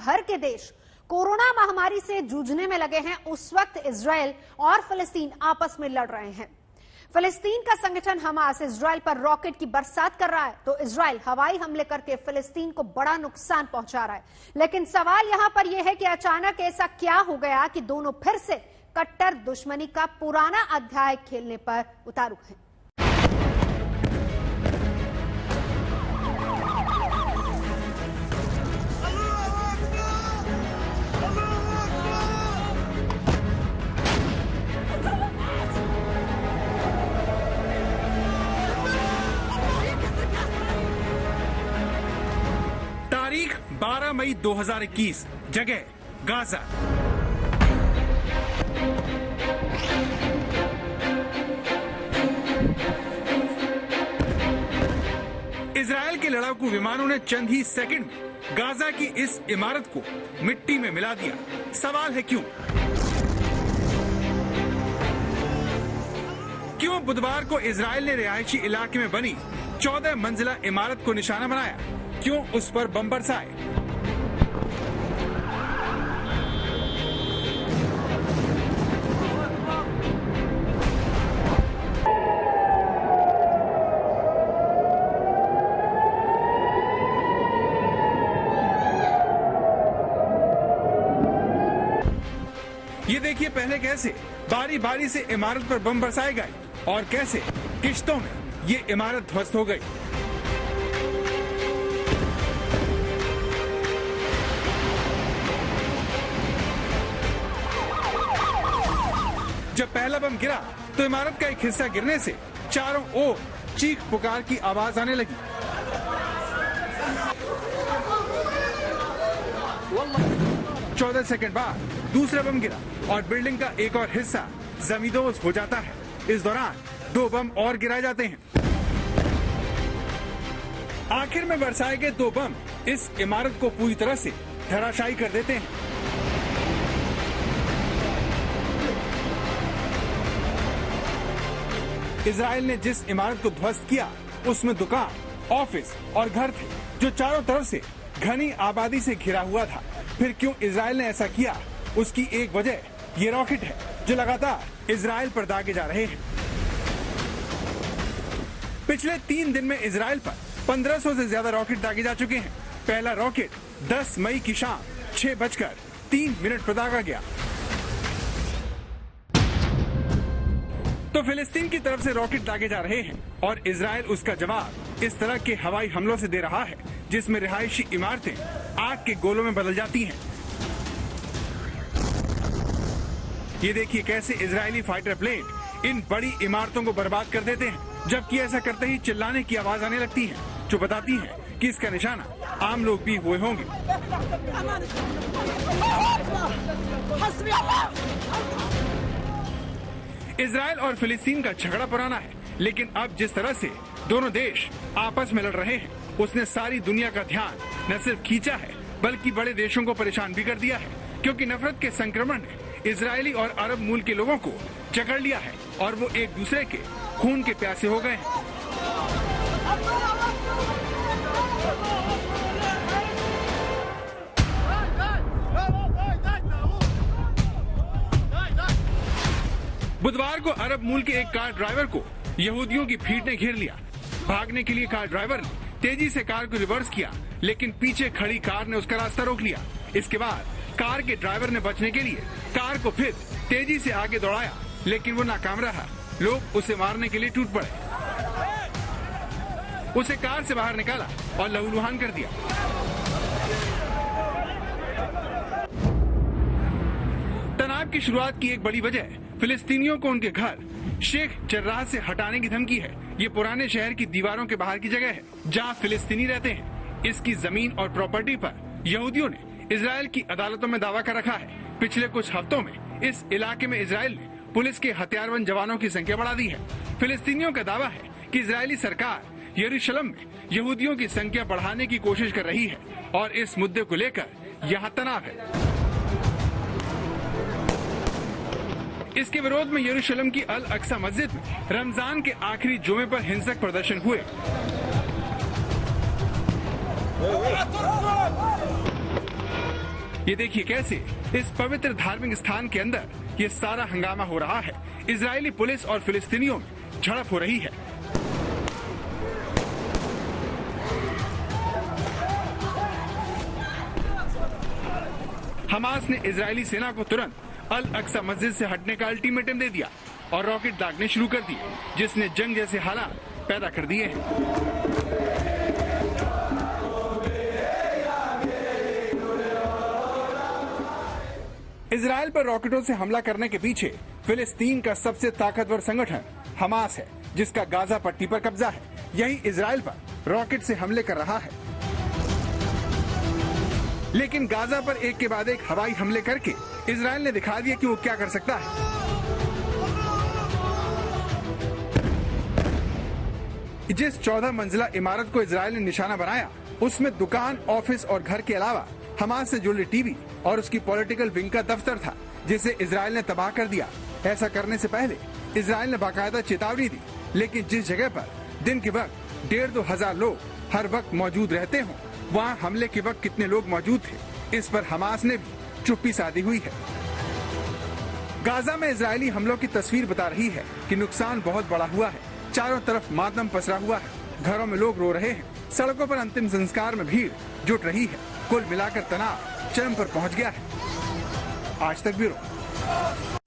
भर के देश कोरोना महामारी से जूझने में लगे हैं, उस वक्त इजराइल और फिलिस्तीन आपस में लड़ रहे हैं। फिलिस्तीन का संगठन हमास इजराइल पर रॉकेट की बरसात कर रहा है, तो इजराइल हवाई हमले करके फिलिस्तीन को बड़ा नुकसान पहुंचा रहा है। लेकिन सवाल यहां पर यह है कि अचानक ऐसा क्या हो गया कि दोनों फिर से कट्टर दुश्मनी का पुराना अध्याय खेलने पर उतारू हैं। तारीख 12 मई 2021, जगह गाजा। इजराइल के लड़ाकू विमानों ने चंद ही सेकंड में गाजा की इस इमारत को मिट्टी में मिला दिया। सवाल है क्यों बुधवार को इजराइल ने रिहायशी इलाके में बनी 14 मंजिला इमारत को निशाना बनाया? क्यों उस पर बम बरसाए? ये देखिए पहले कैसे बारी बारी से इमारत पर बम बरसाए गए और कैसे किश्तों में ये इमारत ध्वस्त हो गई। जब पहला बम गिरा तो इमारत का एक हिस्सा गिरने से चारों ओर चीख पुकार की आवाज आने लगी। चौदह सेकंड बाद दूसरा बम गिरा और बिल्डिंग का एक और हिस्सा जमींदोज हो जाता है। इस दौरान 2 बम और गिराए जाते हैं। आखिर में बरसाए गए 2 बम इस इमारत को पूरी तरह से धराशायी कर देते हैं। इजराइल ने जिस इमारत को ध्वस्त किया उसमें दुकान, ऑफिस और घर थे जो चारों तरफ से घनी आबादी से घिरा हुआ था। फिर क्यों इजराइल ने ऐसा किया? उसकी एक वजह ये रॉकेट है जो लगातार इजराइल पर दागे जा रहे हैं। पिछले 3 दिन में इजराइल पर 1500 से ज्यादा रॉकेट दागे जा चुके हैं। पहला रॉकेट 10 मई की शाम 6:03 पर दागा गया। तो फिलिस्तीन की तरफ से रॉकेट दागे जा रहे हैं और इजराइल उसका जवाब इस तरह के हवाई हमलों से दे रहा है जिसमें रिहायशी इमारतें आग के गोलों में बदल जाती हैं। ये देखिए कैसे इजरायली फाइटर प्लेन इन बड़ी इमारतों को बर्बाद कर देते हैं, जबकि ऐसा करते ही चिल्लाने की आवाज आने लगती है जो बताती है कि इसका निशाना आम लोग भी हुए होंगे। इजराइल और फिलिस्तीन का झगड़ा पुराना है, लेकिन अब जिस तरह से दोनों देश आपस में लड़ रहे हैं उसने सारी दुनिया का ध्यान न सिर्फ खींचा है बल्कि बड़े देशों को परेशान भी कर दिया है, क्योंकि नफरत के संक्रमण ने इजरायली और अरब मूल के लोगों को जकड़ लिया है और वो एक दूसरे के खून के प्यासे हो गए हैं। बुधवार को अरब मूल के एक कार ड्राइवर को यहूदियों की भीड़ ने घेर लिया। भागने के लिए कार ड्राइवर ने तेजी से कार को रिवर्स किया, लेकिन पीछे खड़ी कार ने उसका रास्ता रोक लिया। इसके बाद कार के ड्राइवर ने बचने के लिए कार को फिर तेजी से आगे दौड़ाया, लेकिन वो नाकाम रहा। लोग उसे मारने के लिए टूट पड़े। उसे कार से बाहर निकाला और लहूलुहान कर दिया। तनाव की शुरुआत की एक बड़ी वजह फिलिस्तीनियों को उनके घर शेख जर्राह से हटाने की धमकी है। ये पुराने शहर की दीवारों के बाहर की जगह है जहाँ फिलिस्तीनी रहते हैं। इसकी जमीन और प्रॉपर्टी पर यहूदियों ने इजराइल की अदालतों में दावा कर रखा है। पिछले कुछ हफ्तों में इस इलाके में इजराइल ने पुलिस के हथियारबंद जवानों की संख्या बढ़ा दी है। फिलिस्तीनियों का दावा है कि इजरायली सरकार यरूशलेम में यहूदियों की संख्या बढ़ाने की कोशिश कर रही है और इस मुद्दे को लेकर यहाँ तनाव है। इसके विरोध में यरूशलेम की अल अक्सा मस्जिद में रमजान के आखिरी जुमे पर हिंसक प्रदर्शन हुए। ये देखिए कैसे इस पवित्र धार्मिक स्थान के अंदर ये सारा हंगामा हो रहा है। इजरायली पुलिस और फिलिस्तीनियों में झड़प हो रही है। हमास ने इजरायली सेना को तुरंत अल अक्सा मस्जिद से हटने का अल्टीमेटम दे दिया और रॉकेट दागने शुरू कर दिए, जिसने जंग जैसे हालात पैदा कर दिए हैं। इजरायल पर रॉकेटों से हमला करने के पीछे फिलिस्तीन का सबसे ताकतवर संगठन हमास है, जिसका गाजा पट्टी पर कब्जा है। यही इजरायल पर रॉकेट से हमले कर रहा है। लेकिन गाजा पर एक के बाद एक हवाई हमले करके इजरायल ने दिखा दिया कि वो क्या कर सकता है। जिस 14 मंजिला इमारत को इजरायल ने निशाना बनाया, उसमें दुकान, ऑफिस और घर के अलावा हमास से जुड़े टीवी और उसकी पॉलिटिकल विंग का दफ्तर था, जिसे इजरायल ने तबाह कर दिया। ऐसा करने से पहले इजरायल ने बाकायदा चेतावनी दी, लेकिन जिस जगह पर दिन के वक्त 1,500-2 हजार लोग हर वक्त मौजूद रहते हों, वहाँ हमले के वक्त कितने लोग मौजूद थे, इस पर हमास ने भी चुप्पी साधी हुई है। गाजा में इजरायली हमलों की तस्वीर बता रही है कि नुकसान बहुत बड़ा हुआ है। चारों तरफ मातम पसरा हुआ है। घरों में लोग रो रहे हैं। सड़कों पर अंतिम संस्कार में भीड़ जुट रही है। कुल मिलाकर तनाव चरम पर पहुंच गया है। आज तक ब्यूरो।